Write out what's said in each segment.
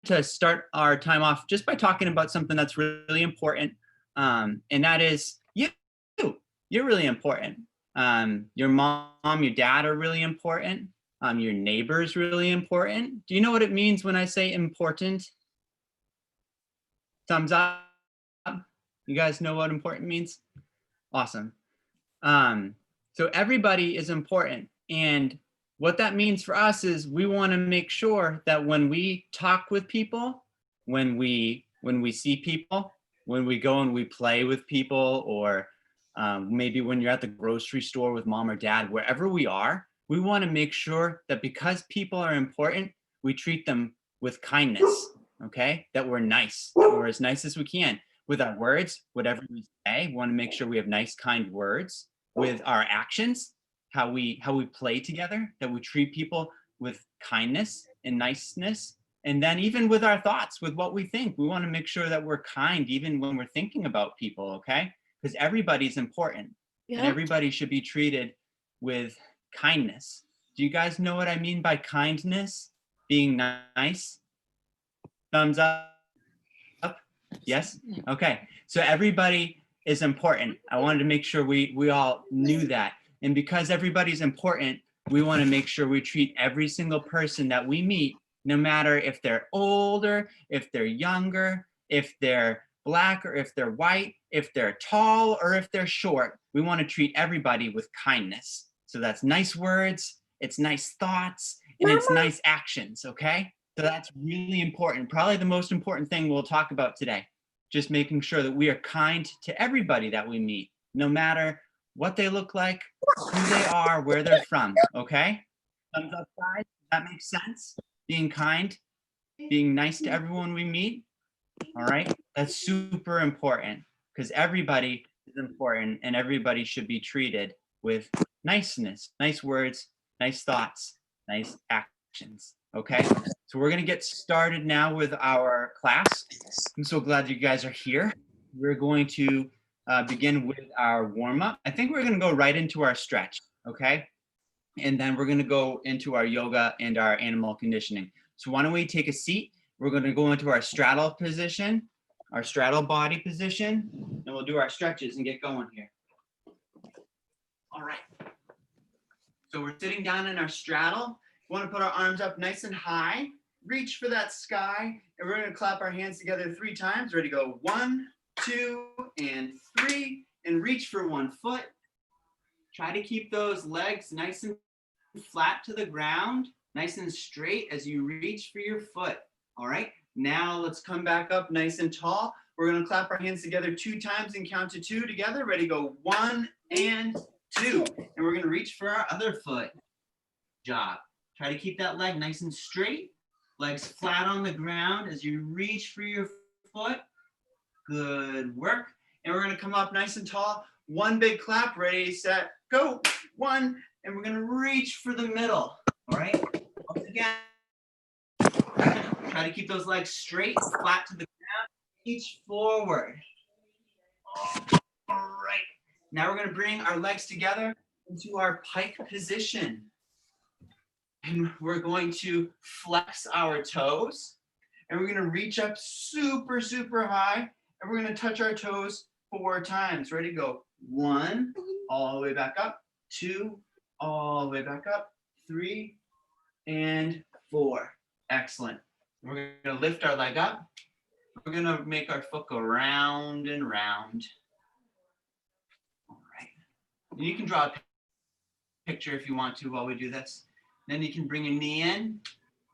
to start our time off just by talking about something that's really important, and that is you. You're really important. Your mom, your dad are really important. Your neighbor's really important. Do you know what it means when I say important? Thumbs up. You guys know what important means? Awesome. So everybody is important. And what that means for us is we want to make sure that when we talk with people, when we see people, when we go and we play with people, or maybe when you're at the grocery store with mom or dad, wherever we are, we want to make sure that because people are important, we treat them with kindness, okay? That we're nice, we're as nice as we can with our words, whatever we say. We want to make sure we have nice, kind words with our actions, how we play together, that we treat people with kindness and niceness. And then even with our thoughts, with what we think, we want to make sure that we're kind even when we're thinking about people, okay? Because everybody's important and everybody should be treated with kindness. Do you guys know what I mean by kindness? Being nice? Thumbs up. Yes? Okay. So everybody is important. I wanted to make sure we all knew that. And because everybody's important, we want to make sure we treat every single person that we meet, no matter if they're older, if they're younger, if they're black or if they're white, if they're tall or if they're short. We want to treat everybody with kindness. So that's nice words, it's nice thoughts, and it's nice actions, okay? So that's really important. Probably the most important thing we'll talk about today. Just making sure that we are kind to everybody that we meet, no matter what they look like, who they are, where they're from, okay? Thumbs up, guys. Does that make sense? Being kind, being nice to everyone we meet, all right? That's super important because everybody is important and everybody should be treated with niceness, nice words, nice thoughts, nice actions, okay? So we're gonna get started now with our class. I'm so glad you guys are here. We're going to begin with our warm-up. I think we're gonna go right into our stretch, okay? And then we're gonna go into our yoga and our animal conditioning. So why don't we take a seat? We're gonna go into our straddle position, our straddle body position, and we'll do our stretches and get going here. All right. So we're sitting down in our straddle. We wanna put our arms up nice and high, reach for that sky, and we're gonna clap our hands together 3 times. Ready to go, 1, 2, and 3, and reach for one foot. Try to keep those legs nice and flat to the ground, nice and straight as you reach for your foot. All right, now let's come back up nice and tall. We're gonna clap our hands together 2 times and count to 2 together. Ready, go, 1 and 2. And we're gonna reach for our other foot. Job. Try to keep that leg nice and straight, legs flat on the ground as you reach for your foot. Good work. And we're gonna come up nice and tall. 1 big clap, ready, set, go. 1, and we're gonna reach for the middle. All right, once again. Try to keep those legs straight, flat to the ground. Reach forward. All right. Now we're gonna bring our legs together into our pike position. And we're going to flex our toes. And we're gonna reach up super, super high. And we're gonna touch our toes 4 times. Ready, go. 1, all the way back up. 2, all the way back up. 3, and 4. Excellent. We're gonna lift our leg up. We're gonna make our foot go round and round. All right. And you can draw a picture if you want to while we do this. Then you can bring your knee in,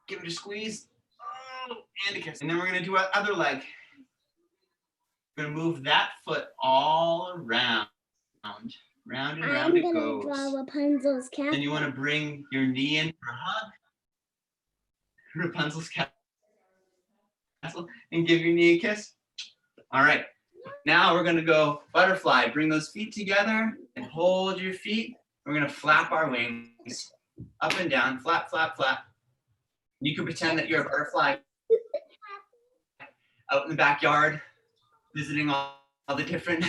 give it a squeeze, and a kiss. And then we're gonna do our other leg. We're gonna move that foot all around. Round and round it goes. I'm gonna draw Rapunzel's castle. Then you wanna bring your knee in for a hug. Rapunzel's castle. And give your knee a kiss. All right. Now we're gonna go butterfly. Bring those feet together and hold your feet. We're gonna flap our wings up and down, flap, flap, flap. You can pretend that you're a butterfly out in the backyard, visiting all the different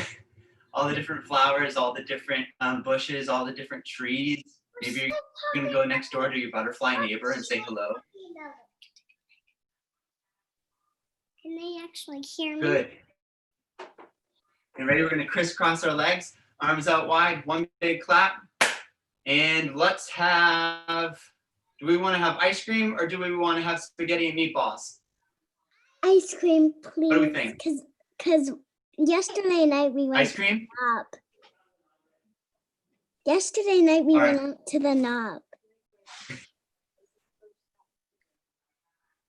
flowers, all the different bushes, all the different trees. Maybe you're gonna go next door to your butterfly neighbor and say hello. actually hear me. Good. And ready? We're going to crisscross our legs, arms out wide, one big clap. And let's have, do we want to have ice cream or do we want to have spaghetti and meatballs? Ice cream, please. What do we think? Because yesterday night we went Ice cream? up. Yesterday night we All right. went up to the knob.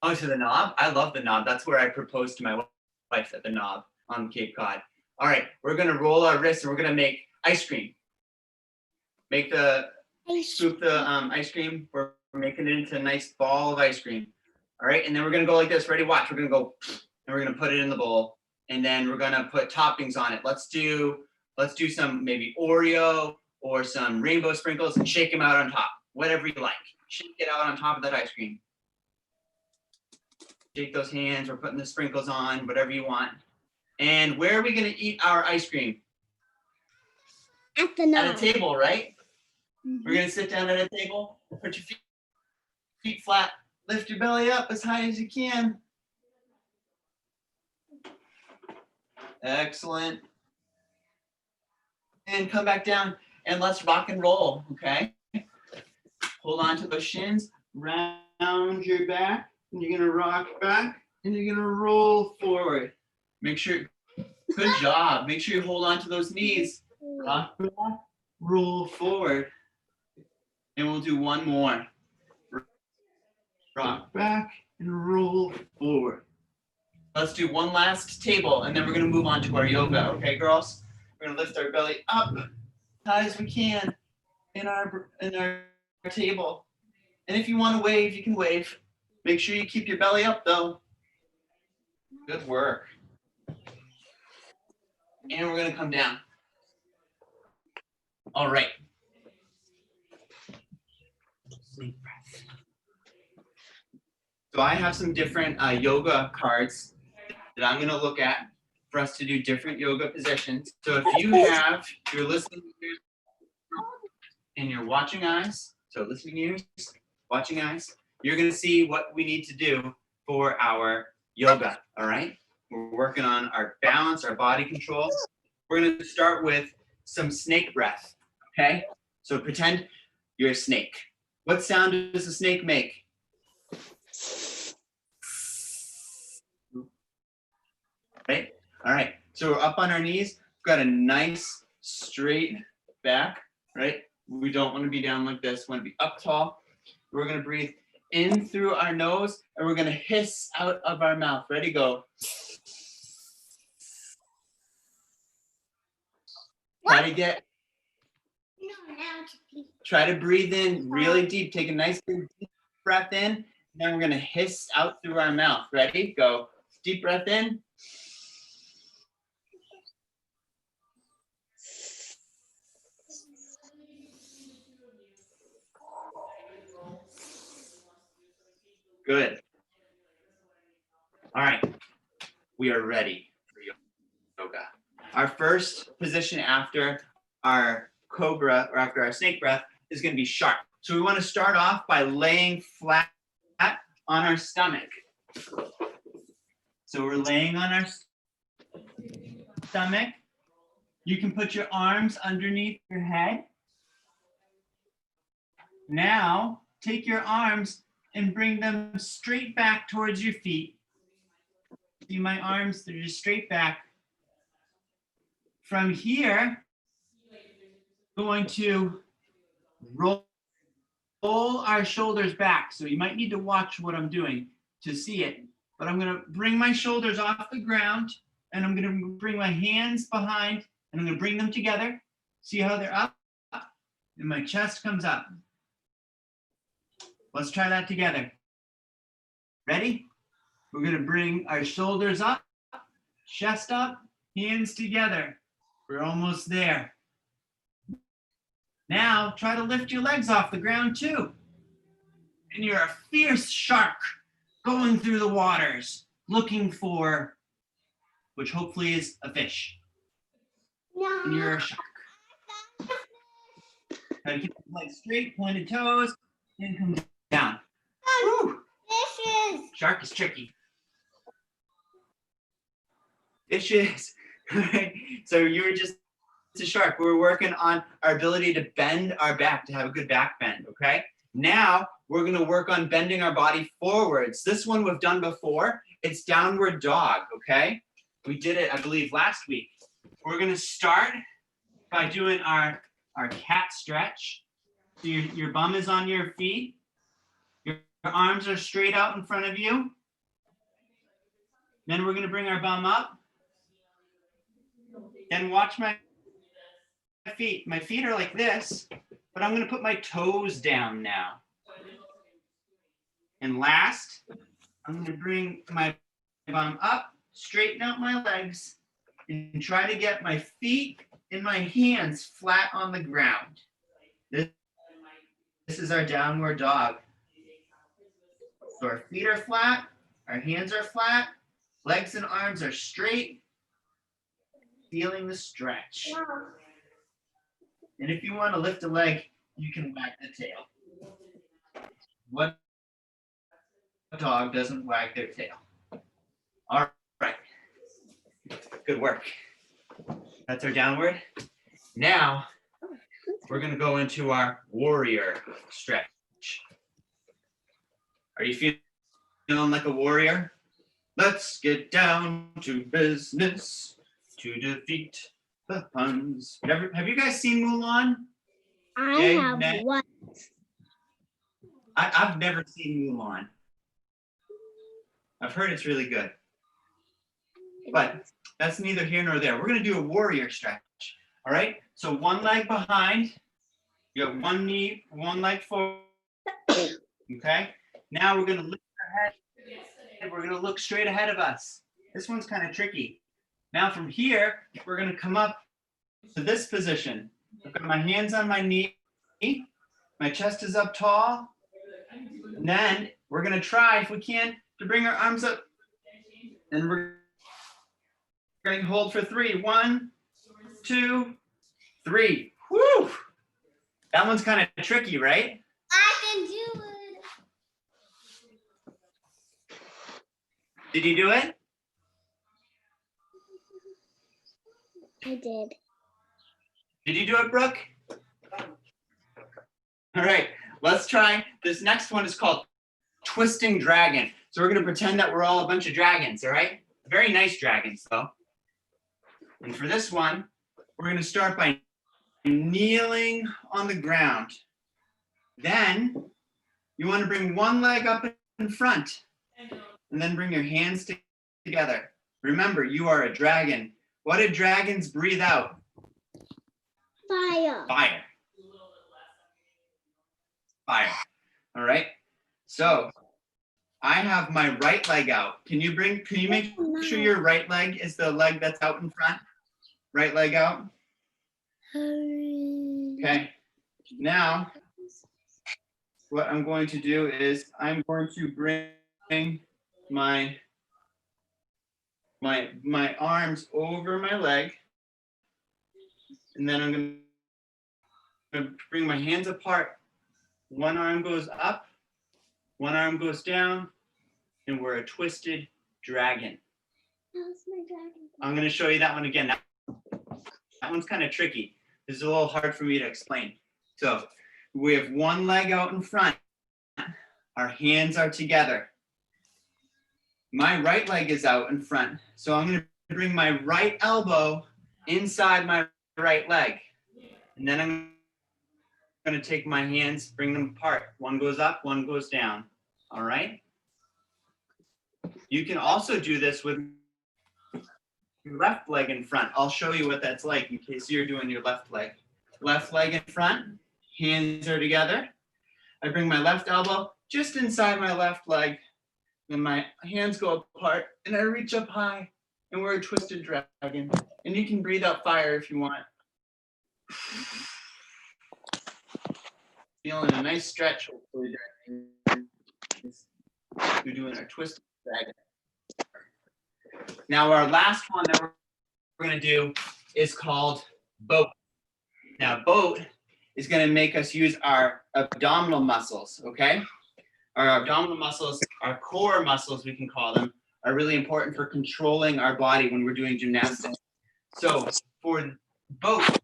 Oh, to the knob? I love the knob. That's where I proposed to my wife, at the knob on Cape Cod. All right, we're gonna roll our wrists and we're gonna make ice cream. Scoop the ice cream. We're making it into a nice ball of ice cream. All right, and then we're gonna go like this. Ready? Watch. We're gonna go, and we're gonna put it in the bowl, and then we're gonna put toppings on it. Let's do some maybe Oreo or some rainbow sprinkles and shake them out on top. Whatever you like. Shake it out on top of that ice cream. Shake those hands. We're putting the sprinkles on. Whatever you want. And where are we gonna eat our ice cream? At the knob. At a table, right? We're gonna sit down at a table, put your feet flat, lift your belly up as high as you can. Excellent. And come back down and let's rock and roll, okay? Hold on to those shins, round your back, and you're gonna rock back, and you're gonna roll forward. Make sure, good job. Make sure you hold on to those knees. Rock back, roll forward. And we'll do one more. Rock back and roll forward. Let's do one last table and then we're gonna move on to our yoga, okay girls? We're gonna lift our belly up as high as we can in our table. And if you wanna wave, you can wave. Make sure you keep your belly up though. Good work. And we're gonna come down. All right. So I have some different yoga cards that I'm gonna look at for us to do different yoga positions. So if you're listening ears and you're watching eyes, so listening ears, watching eyes, you're gonna see what we need to do for our yoga, all right? We're working on our balance, our body control. We're gonna start with some snake breath, okay? So pretend you're a snake. What sound does a snake make? Right? All right. So we're up on our knees. We've got a nice straight back, right? We don't want to be down like this. We want to be up tall. We're going to breathe in through our nose and we're going to hiss out of our mouth. Ready? Go. Try to breathe in really deep. Take a nice big deep breath in. And then we're going to hiss out through our mouth. Ready? Go. Deep breath in. Good. All right. We are ready for yoga. Our first position after our cobra or after our snake breath is going to be shark. So we want to start off by laying flat on our stomach. So we're laying on our stomach. You can put your arms underneath your head. Now, take your arms and bring them straight back towards your feet. See my arms, they're just straight back. From here, going to roll our shoulders back. So you might need to watch what I'm doing to see it. But I'm going to bring my shoulders off the ground and I'm going to bring my hands behind and I'm going to bring them together. See how they're up? And my chest comes up. Let's try that together. Ready? We're going to bring our shoulders up, chest up, hands together. We're almost there. Now try to lift your legs off the ground too. And you're a fierce shark going through the waters, looking for, which hopefully is a fish. No. And you're a shark. Try to keep the legs straight, pointed toes, and come down. Woo. Fishes. Shark is tricky. Dishes. Alright, so you're just too sharp. We're working on our ability to bend our back, to have a good back bend, okay? Now, we're gonna work on bending our body forwards. This one we've done before. It's downward dog, okay? We did it, I believe, last week. We're gonna start by doing our cat stretch. So your bum is on your feet. Your arms are straight out in front of you. Then we're gonna bring our bum up. Then watch my feet. My feet are like this, but I'm gonna put my toes down now. And last, I'm gonna bring my bum up, straighten out my legs, and try to get my feet and my hands flat on the ground. This is our downward dog. So our feet are flat, our hands are flat, legs and arms are straight, feeling the stretch. And if you want to lift a leg, you can wag the tail. What dog doesn't wag their tail? All right. Good work. That's our downward. Now, we're going to go into our warrior stretch. Are you feeling like a warrior? Let's get down to business to defeat the Huns. Have you guys seen Mulan? I have one. I've never seen Mulan. I've heard it's really good. But that's neither here nor there. We're going to do a warrior stretch. All right? So one leg behind. You got one knee, one leg forward. Okay? Now we're going to lift our head. We're going to look straight ahead of us. This one's kind of tricky. Now from here, we're going to come up to this position. I've got my hands on my knee. My chest is up tall. And then we're going to try, if we can, to bring our arms up. And we're going to hold for 3. 1, 2, 3. Woo! That one's kind of tricky, right? I can do it. Did you do it? I did. Did you do it, Brooke? All right, let's try. This next one is called Twisting Dragon. So we're going to pretend that we're all a bunch of dragons, all right? Very nice dragons, though. And for this one, we're going to start by kneeling on the ground. Then you want to bring one leg up in front and then bring your hands together. Remember, you are a dragon. What did dragons breathe out? Fire. Fire. Fire. All right. So I have my right leg out. Can you make sure your right leg is the leg that's out in front? Right leg out. Okay. Now, what I'm going to do is I'm going to bring my arms over my leg, and then I'm going to bring my hands apart. One arm goes up, one arm goes down, and we're a twisted dragon. How's my dragon? I'm going to show you that one again. That one's kind of tricky. This is a little hard for me to explain. So we have one leg out in front. Our hands are together. My right leg is out in front. So I'm going to bring my right elbow inside my right leg. And then I'm going to take my hands, bring them apart. One goes up, one goes down. All right? You can also do this with your left leg in front. I'll show you what that's like in case you're doing your left leg. Left leg in front, hands are together. I bring my left elbow just inside my left leg. Then my hands go apart and I reach up high and we're a twisted dragon. And you can breathe out fire if you want. Feeling a nice stretch, hopefully. You're doing our twisted dragon. Now our last one that we're going to do is called boat. Now boat is going to make us use our abdominal muscles, okay? Our abdominal muscles, our core muscles, we can call them, are really important for controlling our body when we're doing gymnastics. So for both,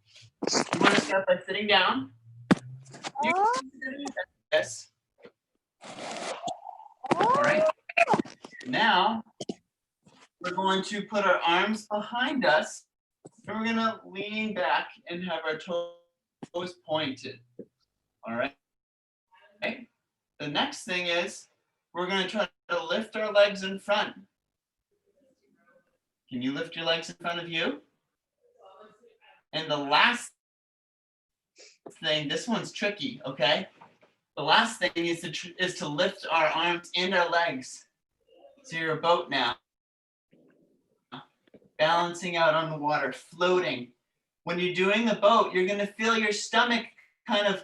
you want to start by sitting down. You can sit like this. All right. Now we're going to put our arms behind us, and we're going to lean back and have our toes pointed. All right. Okay. The next thing is we're going to try to lift our legs in front. Can you lift your legs in front of you? And the last thing, this one's tricky, okay? The last thing is to lift our arms and our legs. So you're a boat now. Balancing out on the water, floating. When you're doing the boat, you're gonna feel your stomach kind of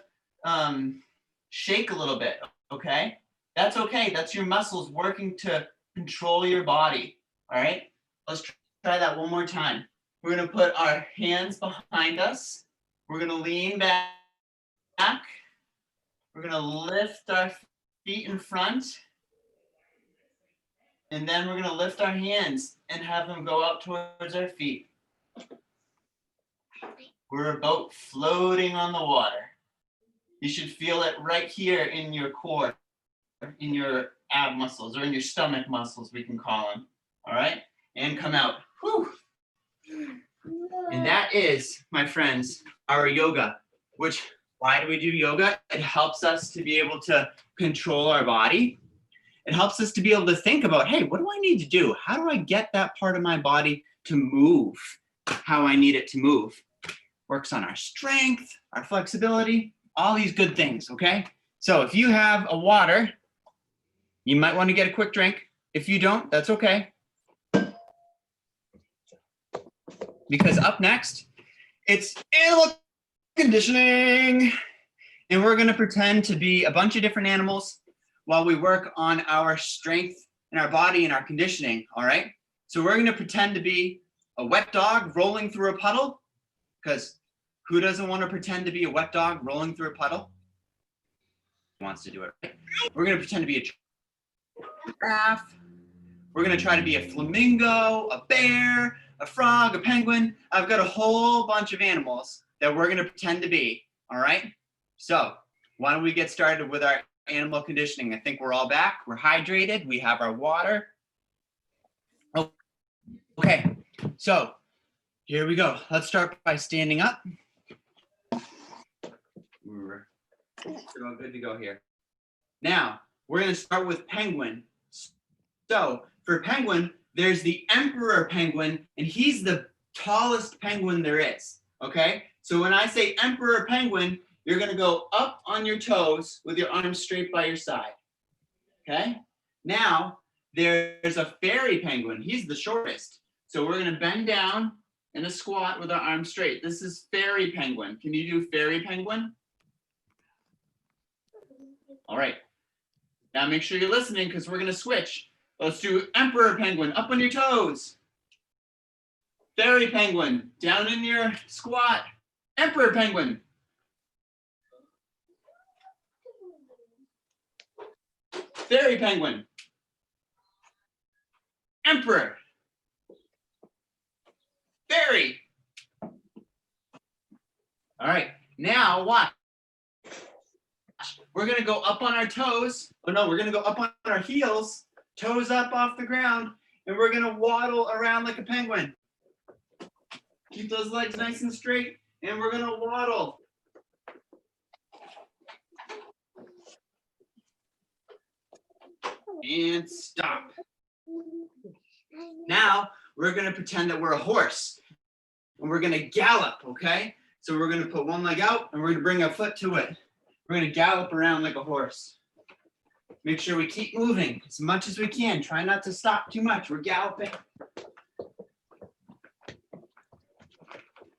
shake a little bit, okay? That's okay, that's your muscles working to control your body, all right? Let's try that one more time. We're gonna put our hands behind us. We're gonna lean back. We're gonna lift our feet in front. And then we're gonna lift our hands and have them go up towards our feet. We're a boat floating on the water. You should feel it right here in your core, in your ab muscles, or in your stomach muscles, we can call them. All right? And come out. Whew. And that is, my friends, our yoga, which, why do we do yoga? It helps us to be able to control our body. It helps us to be able to think about, hey, what do I need to do? How do I get that part of my body to move how I need it to move? Works on our strength, our flexibility, all these good things, okay? So if you have a water, you might want to get a quick drink. If you don't, that's okay. Because up next, it's animal conditioning. And we're gonna pretend to be a bunch of different animals while we work on our strength in our body and our conditioning, all right? So we're gonna pretend to be a wet dog rolling through a puddle, because who doesn't want to pretend to be a wet dog rolling through a puddle? Who wants to do it, right? We're gonna pretend to be a giraffe. We're gonna try to be a flamingo, a bear, a frog, a penguin. I've got a whole bunch of animals that we're gonna pretend to be, all right? So why don't we get started with our animal conditioning? I think we're all back. We're hydrated. We have our water. Oh, okay, so here we go. Let's start by standing up. We're all good to go here. Now, we're going to start with penguin. So for penguin, there's the emperor penguin, and he's the tallest penguin there is, okay? So when I say emperor penguin, you're gonna go up on your toes with your arms straight by your side, okay? Now, there's a fairy penguin. He's the shortest. So we're gonna bend down in a squat with our arms straight. This is fairy penguin. Can you do fairy penguin? All right. Now make sure you're listening because we're gonna switch. Let's do emperor penguin, up on your toes. Fairy penguin, down in your squat. Emperor penguin. Fairy penguin. Emperor. Fairy. All right, now watch. We're gonna go up on our toes. Oh no, we're gonna go up on our heels, toes up off the ground, and we're gonna waddle around like a penguin. Keep those legs nice and straight, and we're gonna waddle. And stop. Now we're gonna pretend that we're a horse, and we're gonna gallop, okay? So we're gonna put one leg out, and we're gonna bring a foot to it. We're gonna gallop around like a horse. Make sure we keep moving as much as we can. Try not to stop too much. We're galloping.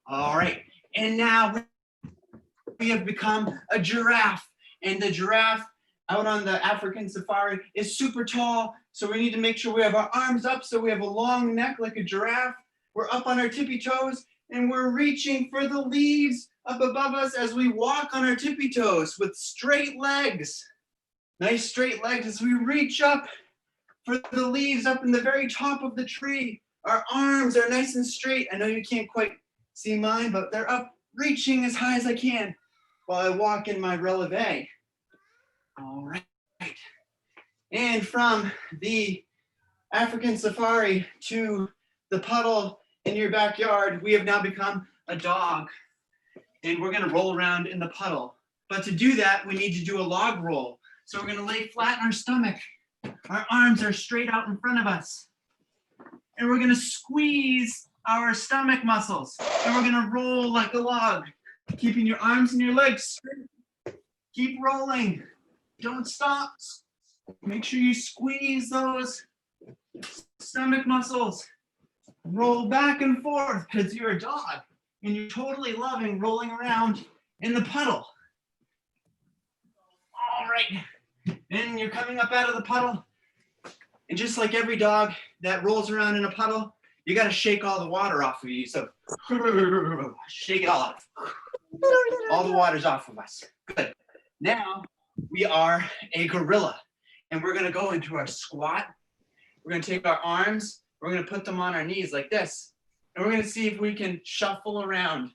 All right, and now we have become a giraffe, and the giraffe out on the African safari is super tall, so we need to make sure we have our arms up so we have a long neck like a giraffe. We're up on our tippy toes, and we're reaching for the leaves up above us as we walk on our tippy toes with straight legs. Nice straight legs as we reach up for the leaves up in the very top of the tree. Our arms are nice and straight. I know you can't quite see mine, but they're up, reaching as high as I can while I walk in my releve. All right. And from the African safari to the puddle in your backyard, we have now become a dog. And we're gonna roll around in the puddle. But to do that, we need to do a log roll. So we're gonna lay flat on our stomach. Our arms are straight out in front of us. And we're gonna squeeze our stomach muscles. And we're gonna roll like a log, keeping your arms and your legs straight. Keep rolling, don't stop. Make sure you squeeze those stomach muscles. Roll back and forth because you're a dog and you're totally loving rolling around in the puddle. All right, and you're coming up out of the puddle. And just like every dog that rolls around in a puddle, you got to shake all the water off of you. So shake it all off. All the water's off of us. Good. Now we are a gorilla and we're going to go into our squat. We're going to take our arms, we're going to put them on our knees like this. And we're going to see if we can shuffle around.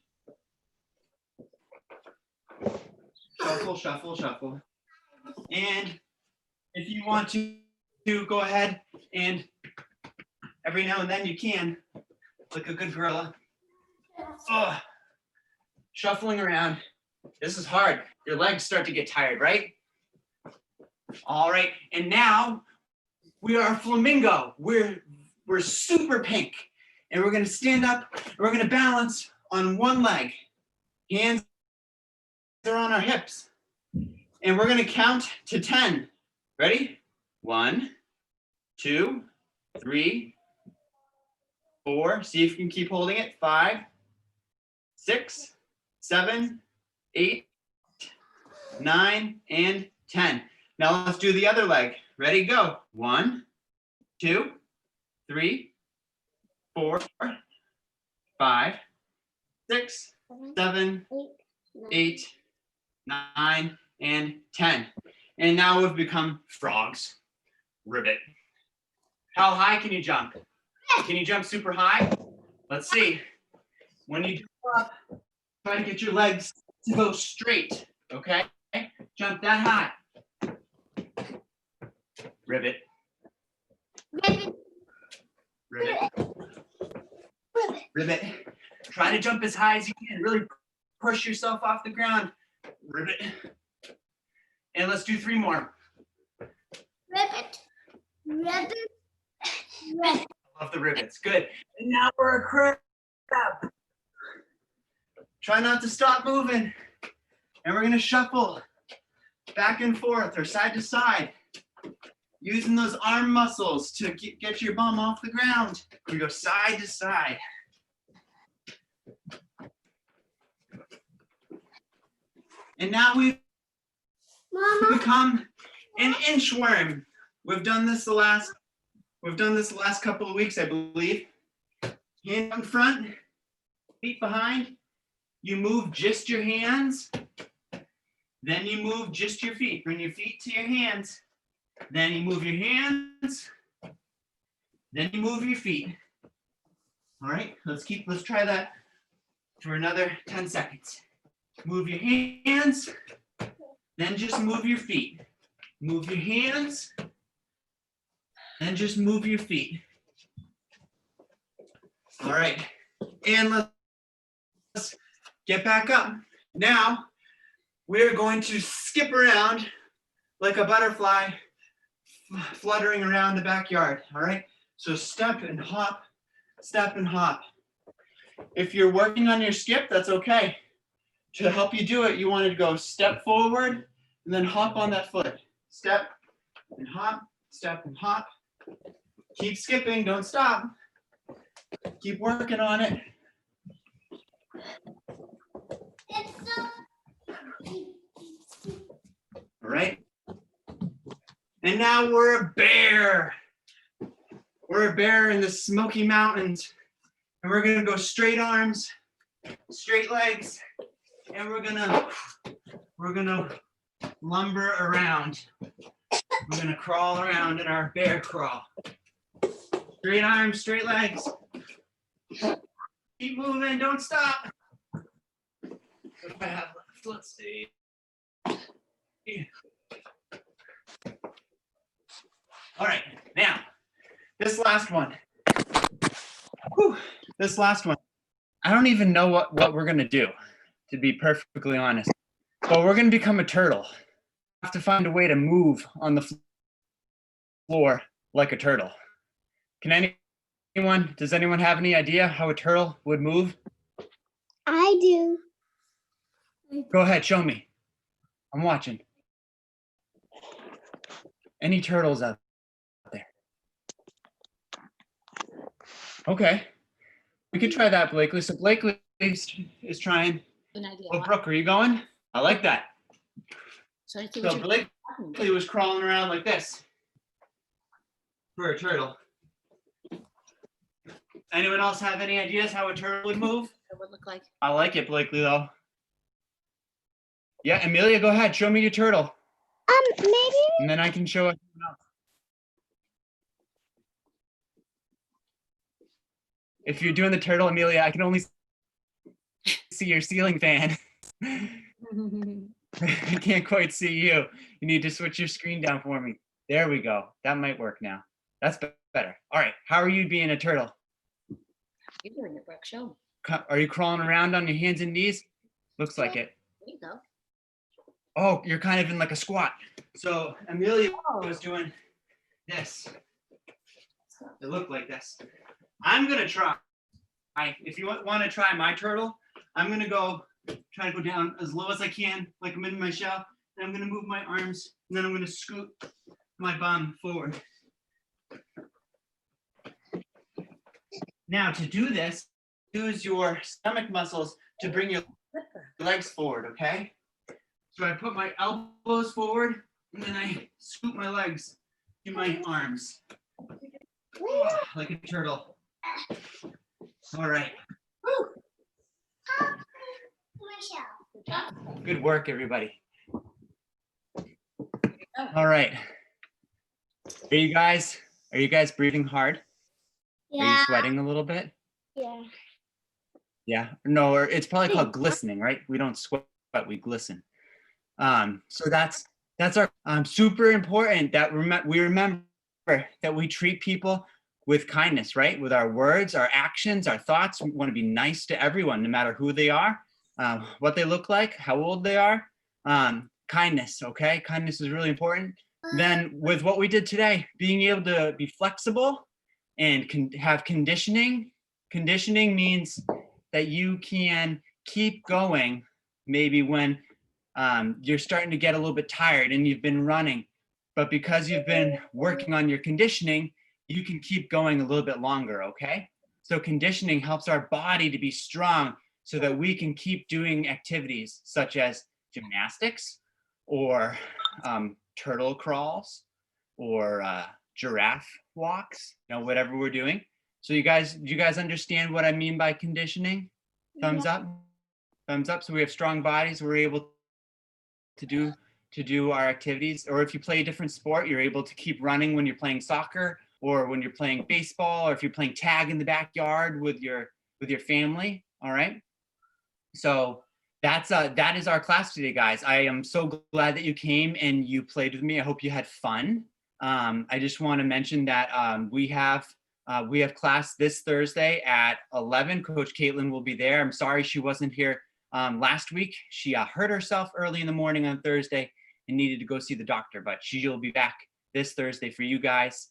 Shuffle, shuffle, shuffle. And if you want to go ahead and every now and then you can, like a good gorilla. Shuffling around. This is hard. Your legs start to get tired, right? All right, and now we are a flamingo. We're super pink. And we're gonna stand up, and we're gonna balance on one leg. Hands are on our hips. And we're gonna count to 10. Ready? 1, 2, 3, 4. See if you can keep holding it. 5, 6, 7, 8, 9, and 10. Now let's do the other leg. Ready, go. 1, 2, 3, 4, 5, 6, 7, 8, 9, and 10. And now we've become frogs. Ribbit. How high can you jump? Can you jump super high? Let's see. When you jump up, try to get your legs to go straight, okay? Jump that high. Ribbit. Ribbit. Ribbit. Ribbit. Try to jump as high as you can. Really push yourself off the ground. Ribbit. And let's do 3 more. Ribbit. Ribbit. Ribbit. I love the ribbits. Good. And now we're a crab. Try not to stop moving. And we're going to shuffle back and forth or side to side. Using those arm muscles to get your bum off the ground. We go side to side. And now we've become an inchworm. We've done this the last couple of weeks, I believe. Hand in front, feet behind. You move just your hands. Then you move just your feet. Bring your feet to your hands. Then you move your hands. Then you move your feet. All right, let's try that for another 10 seconds. Move your hands, then just move your feet. Move your hands, then just move your feet. All right, and let's get back up. Now, we're going to skip around like a butterfly fluttering around the backyard, all right? So step and hop, step and hop. If you're working on your skip, that's okay. To help you do it, you want to go step forward and then hop on that foot. Step and hop, step and hop. Keep skipping, don't stop. Keep working on it. All right. And now we're a bear. We're a bear in the Smoky Mountains. And we're gonna go straight arms, straight legs, and we're gonna lumber around. We're gonna crawl around in our bear crawl. Straight arms, straight legs. Keep moving, don't stop. What do I have left? Let's see. All right, now, this last one. Whew, this last one. I don't even know what we're gonna do, to be perfectly honest. But we're gonna become a turtle. Have to find a way to move on the floor like a turtle. Can does anyone have any idea how a turtle would move? I do. Go ahead, show me. I'm watching. Any turtles out there? Okay. We could try that, Blakely. So Blakely is trying. An idea. Oh, Brooke, are you going? I like that. So I think So Blakely was crawling around like this for a turtle. Anyone else have any ideas how a turtle would move? it would look like. I like it, Blakely, though. Yeah, Amelia, go ahead. Show me your turtle. Maybe. And then I can show it. If you're doing the turtle, Amelia, I can only see your ceiling fan. I can't quite see you. You need to switch your screen down for me. There we go. That might work now. That's better. All right. How are you being a turtle? You're doing it, Brooke. Show me. Are you crawling around on your hands and knees? Looks like it. There you go. Oh, you're kind of in like a squat. So Amelia was doing this. It looked like this. I'm gonna try. If you want to try my turtle, I'm gonna try to go down as low as I can, like I'm in my shell. And I'm gonna move my arms, and then I'm gonna scoot my bum forward. Now to do this, use your stomach muscles to bring your legs forward, okay? So I put my elbows forward, and then I scoot my legs to my arms. Like a turtle. All right. Good work, everybody. All right. Are you guys breathing hard? Are you sweating a little bit? Yeah. Yeah. No, or it's probably called glistening, right? We don't sweat, we glisten. So that's our super important that we remember that we treat people with kindness, right? With our words, our actions, our thoughts. We want to be nice to everyone, no matter who they are, what they look like, how old they are. Kindness, okay? Kindness is really important. Then with what we did today, being able to be flexible and have conditioning. Conditioning means that you can keep going maybe when you're starting to get a little bit tired and you've been running, but because you've been working on your conditioning, you can keep going a little bit longer, okay? So conditioning helps our body to be strong so that we can keep doing activities such as gymnastics or turtle crawls or giraffe walks, whatever we're doing. So you guys understand what I mean by conditioning? Thumbs up? Thumbs up. So we have strong bodies. We're able to do our activities. Or if you play a different sport, you're able to keep running when you're playing soccer or when you're playing baseball, or if you're playing tag in the backyard with your family. All right. So that is our class today, guys. I am so glad that you came and you played with me. I hope you had fun. I just want to mention that we have class this Thursday at 11. Coach Caitlin will be there. I'm sorry she wasn't here last week. She hurt herself early in the morning on Thursday and needed to go see the doctor, but she'll be back this Thursday for you guys.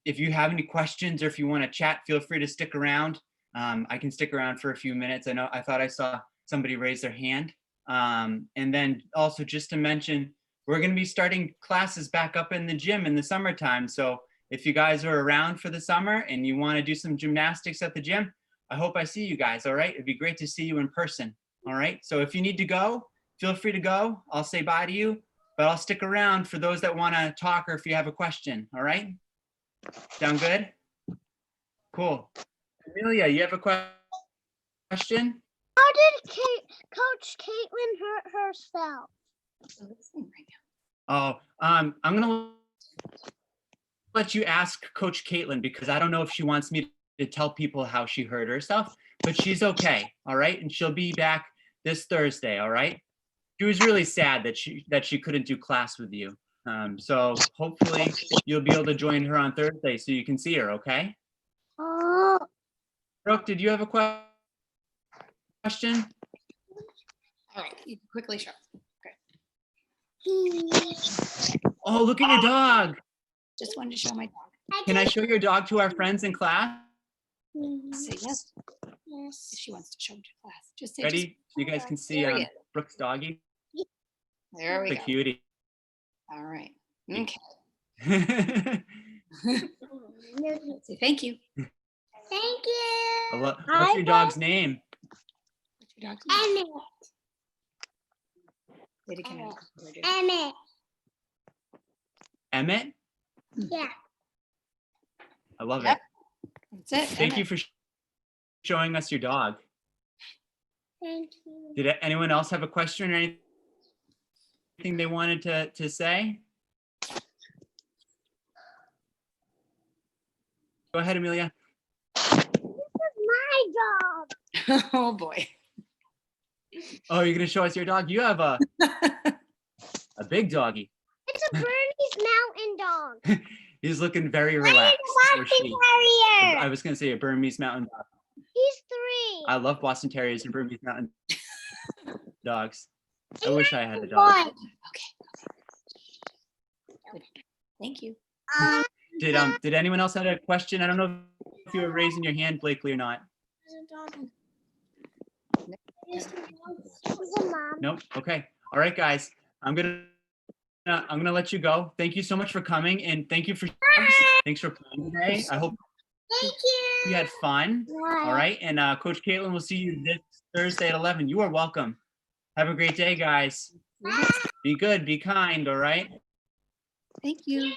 If you have any questions or if you want to chat, feel free to stick around. I can stick around for a few minutes. I thought I saw somebody raise their hand. And then also just to mention, we're going to be starting classes back up in the gym in the summertime. So if you guys are around for the summer and you want to do some gymnastics at the gym, I hope I see you guys. All right. It'd be great to see you in person. All right. So if you need to go, feel free to go. I'll say bye to you, but I'll stick around for those that want to talk or if you have a question. All right. Sound good? Cool. Amelia, you have a question? How did Coach Caitlin hurt herself? So let's see right now. Oh, I'm gonna let you ask Coach Caitlin because I don't know if she wants me to tell people how she hurt herself, but she's okay, all right? And she'll be back this Thursday, all right? She was really sad that she couldn't do class with you. So hopefully you'll be able to join her on Thursday so you can see her, okay? Oh, Brooke, did you have a question? All right, you can quickly show. Oh, look at your dog. Just wanted to show my dog. Can I show your dog to our friends in class? Say yes Yes. if she wants to show him to class. Just say, Ready? So you guys can see There he is. Brooke's doggy. There we The go. cutie. All right. Okay. Thank Say thank you. you. What's your dog's name? What's your dog's name? Emmett. Say it again. Emmett. Emmett? Yeah. I love Yep. it. That's it. Thank you for showing us your dog. Thank you. Did anyone else have a question or anything they wanted to say? Go ahead, Amelia. My dog. Oh boy. Oh, you're gonna show us your dog? You have a big doggy. It's a Bernese Mountain Dog. He's looking very relaxed. Or Boston she. Terrier. I was gonna say a Burmese mountain dog. He's 3. I love Boston Terriers and Burmese mountain dogs. I wish I had a dog. Thank you. Did anyone else have a question? I don't know if you were raising your hand, Blakely, or not. Mom. Nope. Okay. All right, guys. I'm gonna let you go. Thank you so much for coming, and thanks for playing today. I hope Thank you. you had fun. All right, and Coach Caitlin will see you this Thursday at 11. You are welcome. Have a great day, guys. Be good. Be kind. All right. Thank you.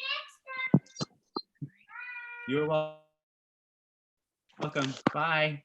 You're welcome. Bye.